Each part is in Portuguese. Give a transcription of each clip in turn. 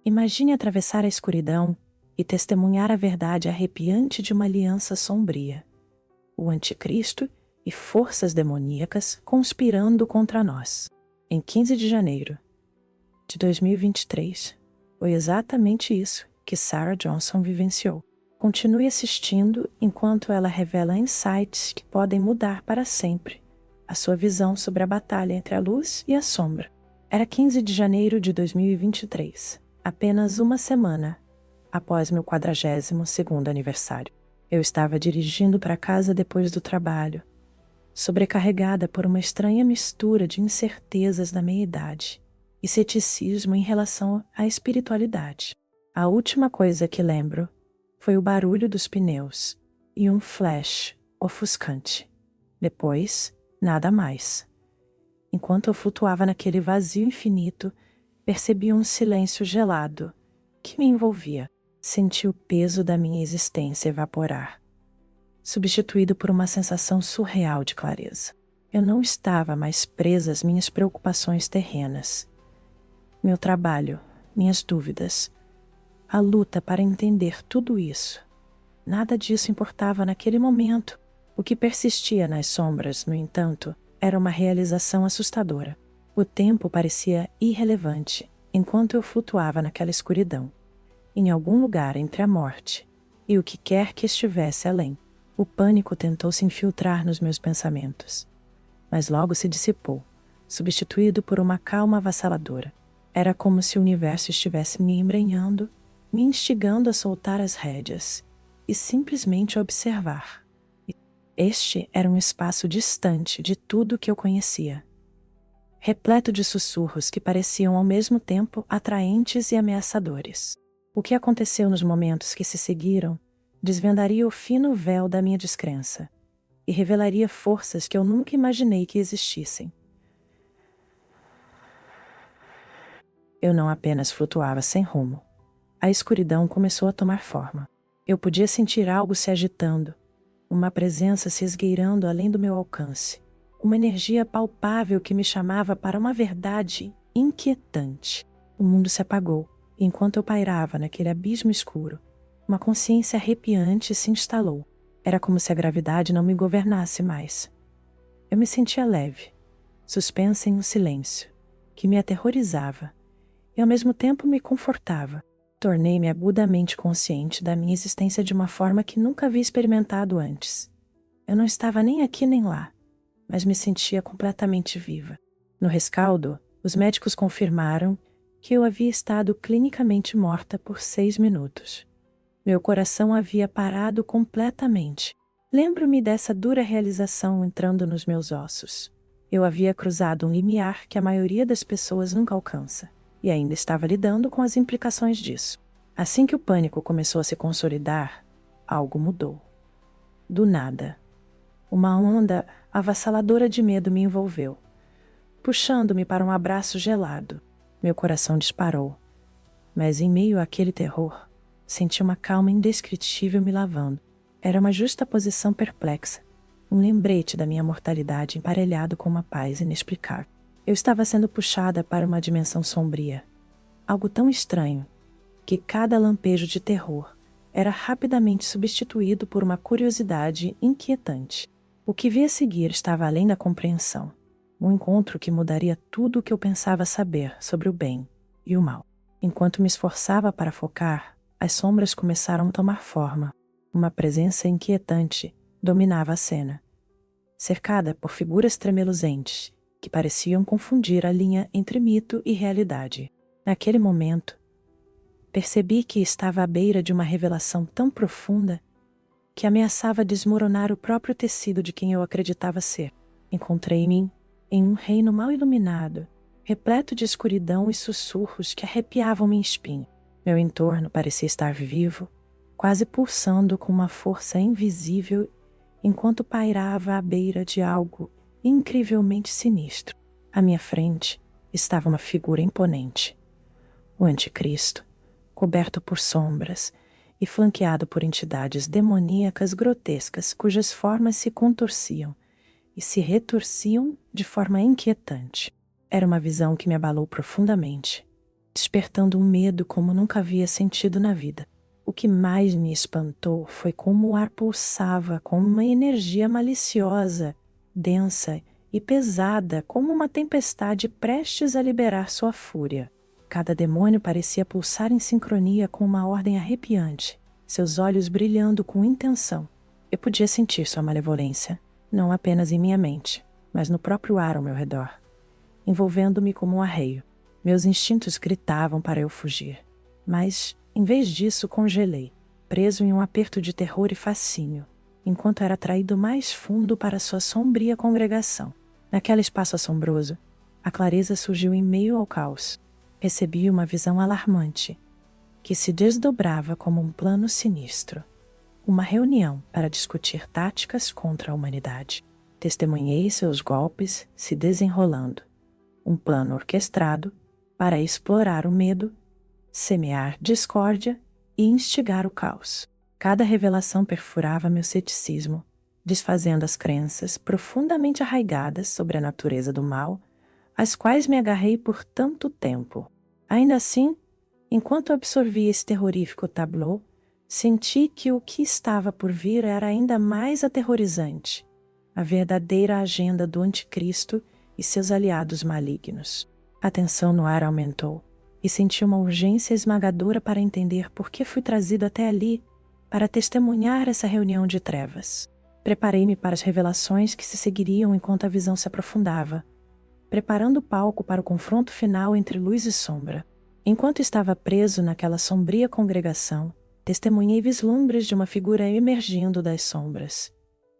Imagine atravessar a escuridão e testemunhar a verdade arrepiante de uma aliança sombria. O Anticristo e forças demoníacas conspirando contra nós. Em 15 de janeiro de 2023, foi exatamente isso que Sarah Johnson vivenciou. Continue assistindo enquanto ela revela insights que podem mudar para sempre a sua visão sobre a batalha entre a luz e a sombra. Era 15 de janeiro de 2023, apenas uma semana após meu 42º aniversário. Eu estava dirigindo para casa depois do trabalho, sobrecarregada por uma estranha mistura de incertezas da meia-idade e ceticismo em relação à espiritualidade. A última coisa que lembro foi o barulho dos pneus e um flash ofuscante. Depois, nada mais. Enquanto eu flutuava naquele vazio infinito, percebi um silêncio gelado que me envolvia. Senti o peso da minha existência evaporar, substituído por uma sensação surreal de clareza. Eu não estava mais presa às minhas preocupações terrenas. Meu trabalho, minhas dúvidas, a luta para entender tudo isso. Nada disso importava naquele momento. O que persistia nas sombras, no entanto, era uma realização assustadora. O tempo parecia irrelevante enquanto eu flutuava naquela escuridão, em algum lugar entre a morte e o que quer que estivesse além. O pânico tentou se infiltrar nos meus pensamentos, mas logo se dissipou, substituído por uma calma avassaladora. Era como se o universo estivesse me embrenhando, me instigando a soltar as rédeas e simplesmente observar. Este era um espaço distante de tudo que eu conhecia, repleto de sussurros que pareciam ao mesmo tempo atraentes e ameaçadores. O que aconteceu nos momentos que se seguiram desvendaria o fino véu da minha descrença e revelaria forças que eu nunca imaginei que existissem. Eu não apenas flutuava sem rumo. A escuridão começou a tomar forma. Eu podia sentir algo se agitando, uma presença se esgueirando além do meu alcance, uma energia palpável que me chamava para uma verdade inquietante. O mundo se apagou, e enquanto eu pairava naquele abismo escuro, uma consciência arrepiante se instalou. Era como se a gravidade não me governasse mais. Eu me sentia leve, suspensa em um silêncio que me aterrorizava e ao mesmo tempo me confortava. Tornei-me agudamente consciente da minha existência de uma forma que nunca havia experimentado antes. Eu não estava nem aqui nem lá, mas me sentia completamente viva. No rescaldo, os médicos confirmaram que eu havia estado clinicamente morta por 6 minutos. Meu coração havia parado completamente. Lembro-me dessa dura realização entrando nos meus ossos. Eu havia cruzado um limiar que a maioria das pessoas nunca alcança, e ainda estava lidando com as implicações disso. Assim que o pânico começou a se consolidar, algo mudou. Do nada, uma onda avassaladora de medo me envolveu, puxando-me para um abraço gelado. Meu coração disparou, mas em meio àquele terror, senti uma calma indescritível me lavando. Era uma justaposição perplexa, um lembrete da minha mortalidade emparelhado com uma paz inexplicável. Eu estava sendo puxada para uma dimensão sombria, algo tão estranho, que cada lampejo de terror era rapidamente substituído por uma curiosidade inquietante. O que vi a seguir estava além da compreensão, um encontro que mudaria tudo o que eu pensava saber sobre o bem e o mal. Enquanto me esforçava para focar, as sombras começaram a tomar forma. Uma presença inquietante dominava a cena, cercada por figuras tremeluzentes que pareciam confundir a linha entre mito e realidade. Naquele momento, percebi que estava à beira de uma revelação tão profunda que ameaçava desmoronar o próprio tecido de quem eu acreditava ser. Encontrei-me em um reino mal iluminado, repleto de escuridão e sussurros que arrepiavam minha espinha. Meu entorno parecia estar vivo, quase pulsando com uma força invisível, enquanto pairava à beira de algo incrivelmente sinistro. À minha frente estava uma figura imponente, o Anticristo, coberto por sombras e flanqueado por entidades demoníacas grotescas cujas formas se contorciam e se retorciam de forma inquietante. Era uma visão que me abalou profundamente. despertando um medo como nunca havia sentido na vida. O que mais me espantou foi como o ar pulsava com uma energia maliciosa, densa e pesada, como uma tempestade prestes a liberar sua fúria. Cada demônio parecia pulsar em sincronia com uma ordem arrepiante, seus olhos brilhando com intenção. Eu podia sentir sua malevolência, não apenas em minha mente, mas no próprio ar ao meu redor, envolvendo-me como um arreio. Meus instintos gritavam para eu fugir, mas, em vez disso, congelei, preso em um aperto de terror e fascínio, enquanto era traído mais fundo para sua sombria congregação. Naquele espaço assombroso, a clareza surgiu em meio ao caos. Recebi uma visão alarmante, que se desdobrava como um plano sinistro. Uma reunião para discutir táticas contra a humanidade. Testemunhei seus golpes se desenrolando. Um plano orquestrado para explorar o medo, semear discórdia e instigar o caos. Cada revelação perfurava meu ceticismo, desfazendo as crenças profundamente arraigadas sobre a natureza do mal, às quais me agarrei por tanto tempo. Ainda assim, enquanto absorvia esse terrorífico tableau, senti que o que estava por vir era ainda mais aterrorizante, a verdadeira agenda do anticristo e seus aliados malignos. A tensão no ar aumentou, e senti uma urgência esmagadora para entender por que fui trazido até ali para testemunhar essa reunião de trevas. Preparei-me para as revelações que se seguiriam enquanto a visão se aprofundava, preparando o palco para o confronto final entre luz e sombra. Enquanto estava preso naquela sombria congregação, testemunhei vislumbres de uma figura emergindo das sombras.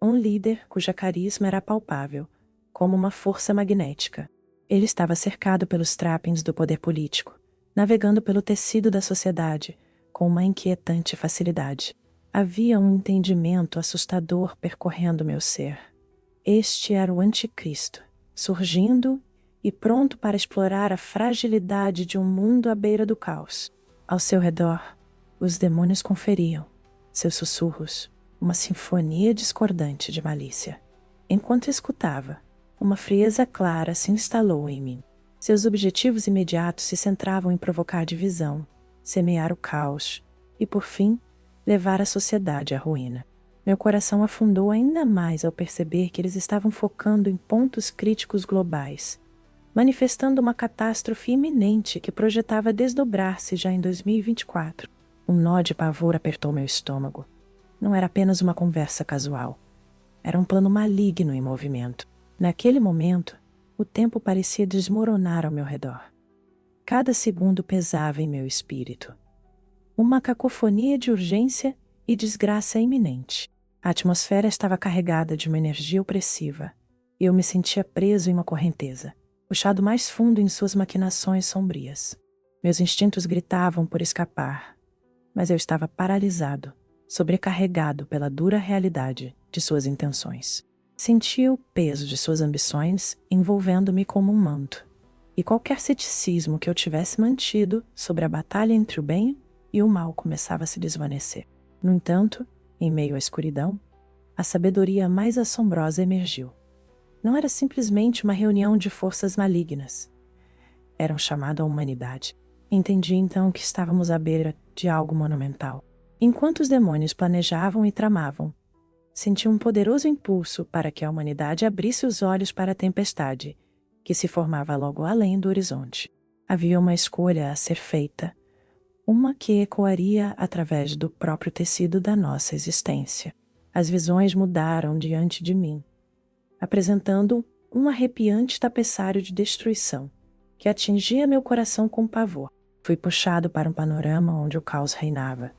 Um líder cuja carisma era palpável, como uma força magnética. Ele estava cercado pelos trappings do poder político, navegando pelo tecido da sociedade com uma inquietante facilidade. Havia um entendimento assustador percorrendo meu ser. Este era o anticristo, surgindo e pronto para explorar a fragilidade de um mundo à beira do caos. Ao seu redor, os demônios conferiam, seus sussurros, uma sinfonia discordante de malícia. Enquanto escutava, uma frieza clara se instalou em mim. Seus objetivos imediatos se centravam em provocar divisão, semear o caos e, por fim, levar a sociedade à ruína. Meu coração afundou ainda mais ao perceber que eles estavam focando em pontos críticos globais, manifestando uma catástrofe iminente que projetava desdobrar-se já em 2024. Um nó de pavor apertou meu estômago. Não era apenas uma conversa casual. Era um plano maligno em movimento. Naquele momento, o tempo parecia desmoronar ao meu redor. Cada segundo pesava em meu espírito. Uma cacofonia de urgência e desgraça iminente. A atmosfera estava carregada de uma energia opressiva, e eu me sentia preso em uma correnteza, puxado mais fundo em suas maquinações sombrias. Meus instintos gritavam por escapar, mas eu estava paralisado, sobrecarregado pela dura realidade de suas intenções. Sentia o peso de suas ambições envolvendo-me como um manto, e qualquer ceticismo que eu tivesse mantido sobre a batalha entre o bem e o mal começava a se desvanecer. No entanto, em meio à escuridão, a sabedoria mais assombrosa emergiu. Não era simplesmente uma reunião de forças malignas. Era um chamado à humanidade. Entendi então que estávamos à beira de algo monumental. Enquanto os demônios planejavam e tramavam, senti um poderoso impulso para que a humanidade abrisse os olhos para a tempestade, que se formava logo além do horizonte. Havia uma escolha a ser feita, uma que ecoaria através do próprio tecido da nossa existência. As visões mudaram diante de mim, apresentando um arrepiante tapeçário de destruição, que atingia meu coração com pavor. Fui puxado para um panorama onde o caos reinava.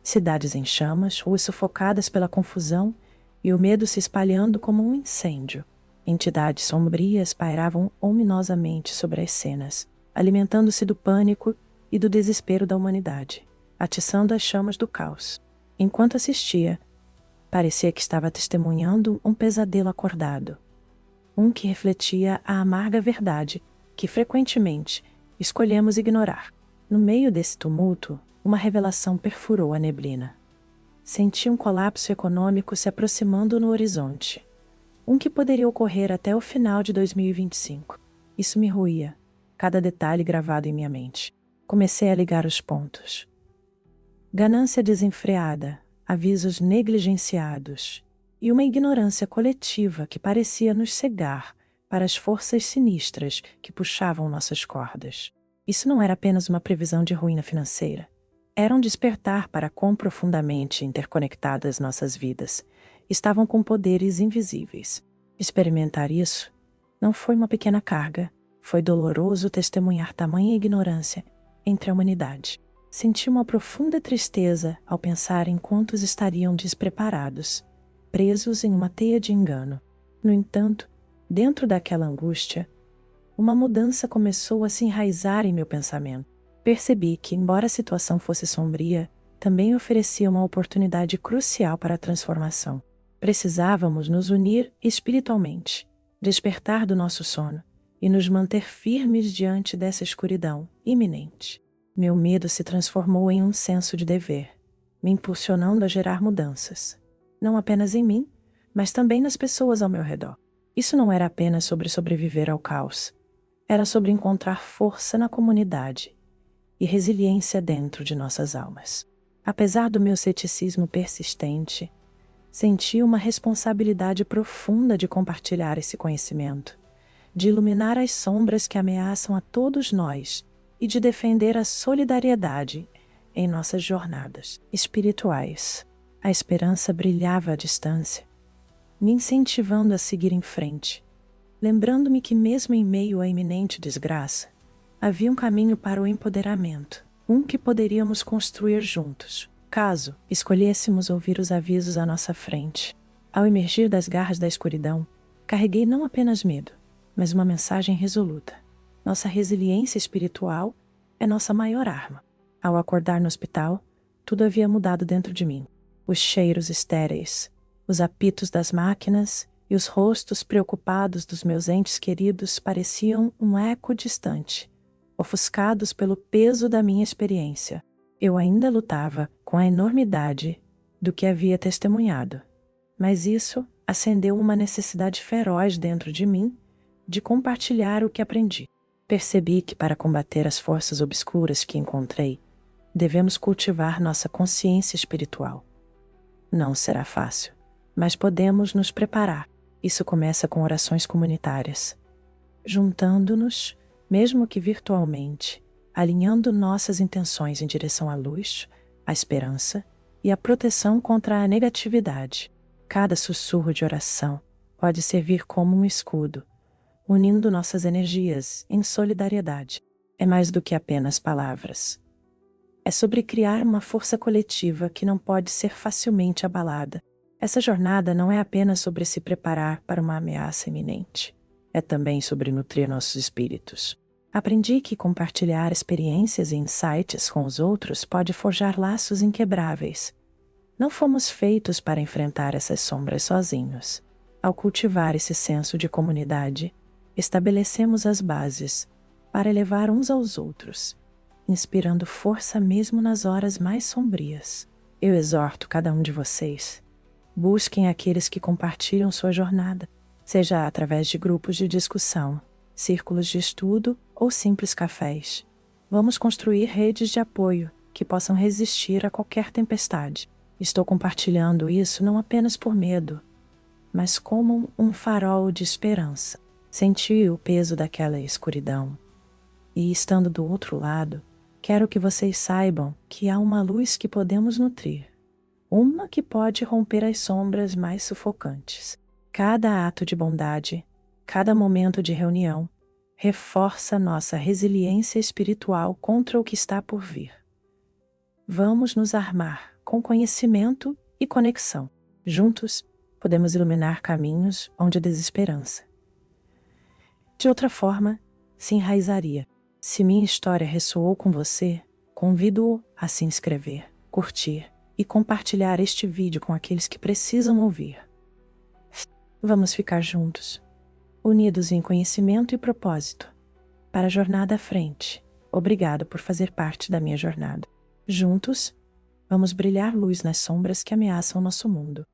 Cidades em chamas, ruas sufocadas pela confusão e o medo se espalhando como um incêndio. Entidades sombrias pairavam ominosamente sobre as cenas, alimentando-se do pânico e do desespero da humanidade, atiçando as chamas do caos. Enquanto assistia, parecia que estava testemunhando um pesadelo acordado, um que refletia a amarga verdade que frequentemente escolhemos ignorar. No meio desse tumulto, uma revelação perfurou a neblina. Senti um colapso econômico se aproximando no horizonte, um que poderia ocorrer até o final de 2025. Isso me roía, cada detalhe gravado em minha mente. Comecei a ligar os pontos. Ganância desenfreada, avisos negligenciados e uma ignorância coletiva que parecia nos cegar para as forças sinistras que puxavam nossas cordas. Isso não era apenas uma previsão de ruína financeira. Era um despertar para quão profundamente interconectadas nossas vidas estavam com poderes invisíveis. Experimentar isso não foi uma pequena carga, foi doloroso testemunhar tamanha ignorância entre a humanidade. Senti uma profunda tristeza ao pensar em quantos estariam despreparados, presos em uma teia de engano. No entanto, dentro daquela angústia, uma mudança começou a se enraizar em meu pensamento. Percebi que, embora a situação fosse sombria, também oferecia uma oportunidade crucial para a transformação. Precisávamos nos unir espiritualmente, despertar do nosso sono e nos manter firmes diante dessa escuridão iminente. Meu medo se transformou em um senso de dever, me impulsionando a gerar mudanças, não apenas em mim, mas também nas pessoas ao meu redor. Isso não era apenas sobre sobreviver ao caos, era sobre encontrar força na comunidade e resiliência dentro de nossas almas. Apesar do meu ceticismo persistente, senti uma responsabilidade profunda de compartilhar esse conhecimento, de iluminar as sombras que ameaçam a todos nós e de defender a solidariedade em nossas jornadas espirituais. A esperança brilhava à distância, me incentivando a seguir em frente, lembrando-me que mesmo em meio à iminente desgraça, havia um caminho para o empoderamento, um que poderíamos construir juntos, caso escolhêssemos ouvir os avisos à nossa frente. Ao emergir das garras da escuridão, carreguei não apenas medo, mas uma mensagem resoluta. Nossa resiliência espiritual é nossa maior arma. Ao acordar no hospital, tudo havia mudado dentro de mim. Os cheiros estéreis, os apitos das máquinas e os rostos preocupados dos meus entes queridos pareciam um eco distante, ofuscados pelo peso da minha experiência. Eu ainda lutava com a enormidade do que havia testemunhado, mas isso acendeu uma necessidade feroz dentro de mim de compartilhar o que aprendi. Percebi que para combater as forças obscuras que encontrei, devemos cultivar nossa consciência espiritual. Não será fácil, mas podemos nos preparar. Isso começa com orações comunitárias, juntando-nos, mesmo que virtualmente, alinhando nossas intenções em direção à luz, à esperança e à proteção contra a negatividade. Cada sussurro de oração pode servir como um escudo, unindo nossas energias em solidariedade. É mais do que apenas palavras. É sobre criar uma força coletiva que não pode ser facilmente abalada. Essa jornada não é apenas sobre se preparar para uma ameaça iminente. É também sobre nutrir nossos espíritos. Aprendi que compartilhar experiências e insights com os outros pode forjar laços inquebráveis. Não fomos feitos para enfrentar essas sombras sozinhos. Ao cultivar esse senso de comunidade, estabelecemos as bases para elevar uns aos outros, inspirando força mesmo nas horas mais sombrias. Eu exorto cada um de vocês: busquem aqueles que compartilham sua jornada, seja através de grupos de discussão, círculos de estudo ou simples cafés. Vamos construir redes de apoio que possam resistir a qualquer tempestade. Estou compartilhando isso não apenas por medo, mas como um farol de esperança. Senti o peso daquela escuridão. E estando do outro lado, quero que vocês saibam que há uma luz que podemos nutrir. Uma que pode romper as sombras mais sufocantes. Cada ato de bondade, cada momento de reunião, reforça nossa resiliência espiritual contra o que está por vir. Vamos nos armar com conhecimento e conexão. Juntos, podemos iluminar caminhos onde a desesperança, de outra forma, se enraizaria. Se minha história ressoou com você, convido-o a se inscrever, curtir e compartilhar este vídeo com aqueles que precisam ouvir. Vamos ficar juntos, unidos em conhecimento e propósito, para a jornada à frente. Obrigado por fazer parte da minha jornada. Juntos, vamos brilhar luz nas sombras que ameaçam nosso mundo.